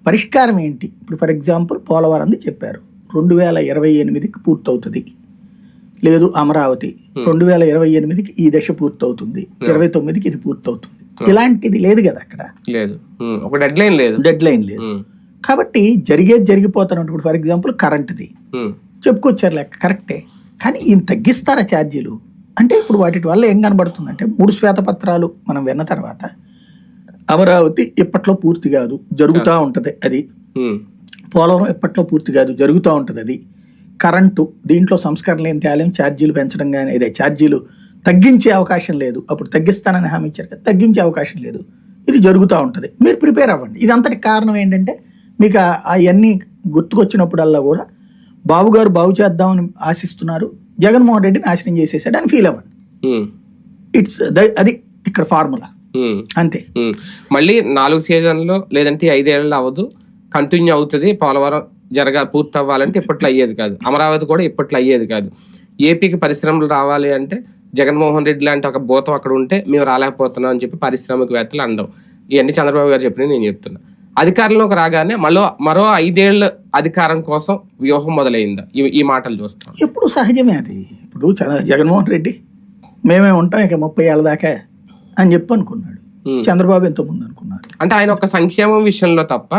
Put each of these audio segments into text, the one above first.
పరిష్కారం ఏంటి? ఇప్పుడు ఫర్ ఎగ్జాంపుల్ పోలవరంది చెప్పారు 2028కి పూర్తవుతుంది, లేదు అమరావతి 2028కి ఈ దశ పూర్తవుతుంది, 29కి ఇది పూర్తవుతుంది. ఇలాంటిది లేదు కదా అక్కడ, లేదు, ఒక డెడ్ లైన్ లేదు. కాబట్టి జరిగిపోతున్నప్పుడు ఫర్ ఎగ్జాంపుల్ కరెంట్ది చెప్పుకొచ్చారు లెక్క కరెక్టే, కానీ ఈయన తగ్గిస్తారా ఛార్జీలు అంటే? ఇప్పుడు వాటి వల్ల ఏం కనబడుతుందంటే 3 శ్వేతపత్రాలు మనం విన్న తర్వాత అమరావతి ఇప్పట్లో పూర్తి కాదు, జరుగుతూ ఉంటుంది అది. పోలవరం ఇప్పట్లో పూర్తి కాదు, జరుగుతూ ఉంటుంది అది. కరెంటు దీంట్లో సంస్కరణలు ఏం తేలేం, ఛార్జీలు పెంచడం కానీ ఇదే ఛార్జీలు తగ్గించే అవకాశం లేదు. అప్పుడు తగ్గిస్తానని హామీ ఇచ్చారు కదా, తగ్గించే అవకాశం లేదు, ఇది జరుగుతూ ఉంటుంది. మీరు ప్రిపేర్ అవ్వండి. ఇదంతటి కారణం ఏంటంటే మీకు అవన్నీ గుర్తుకొచ్చినప్పుడల్లా కూడా బాబు గారు బాగు చేద్దామని ఆశిస్తున్నారు, జగన్మోహన్ రెడ్డి నాశనం చేసేసాడు అని ఫీల్ అవ్వండి. ఇట్స్ అది ఇక్కడ ఫార్ములా అంతే. మళ్ళీ 4 సీజన్లో లేదంటే 5 ఏళ్ళలో అవ్వదు, కంటిన్యూ అవుతుంది. పోలవరం పూర్తి అవ్వాలంటే ఇప్పట్లో అయ్యేది కాదు, అమరావతి కూడా ఇప్పట్లో అయ్యేది కాదు. ఏపీకి పరిశ్రమలు రావాలి అంటే జగన్మోహన్ రెడ్డి లాంటి ఒక భూతం అక్కడ ఉంటే మేము రాలేకపోతున్నాం అని చెప్పి పారిశ్రామికవేత్తలు అనడం. ఇవన్నీ చంద్రబాబు గారు చెప్పిన నేను చెప్తున్నా. అధికారంలోకి రాగానే మరో 5 ఏళ్ళ అధికారం కోసం వ్యూహం మొదలైందా? ఈ మాటలు చూస్తాం. ఎప్పుడు సహజమే అది. ఇప్పుడు జగన్మోహన్ రెడ్డి మేమే ఉంటాం ఇక 30 ఏళ్ళ దాకా అని చెప్పి అనుకున్నాడు. చంద్రబాబు ఎంతో ముందు అనుకున్నారు. అంటే ఆయన ఒక సంక్షేమం విషయంలో తప్ప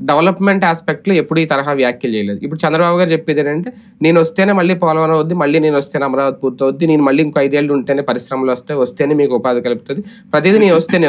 డెవలప్మెంట్ ఆస్పెక్ట్ లో ఎప్పుడు ఈ తరహా వ్యాఖ్యలు చేయలేదు. ఇప్పుడు చంద్రబాబు గారు చెప్పేది ఏంటంటే నేను వస్తేనే మళ్ళీ పోలవరం అవుద్ది, మళ్ళీ నేను వస్తేనే అమరావతి పూర్తి అవుద్ది, నేను మళ్ళీ ఇంకో 5 ఏళ్ళు ఉంటేనే పరిశ్రమలు వస్తేనే మీకు ఉపాధి కలుపుతుంది, ప్రతిదీ నేను వస్తేనే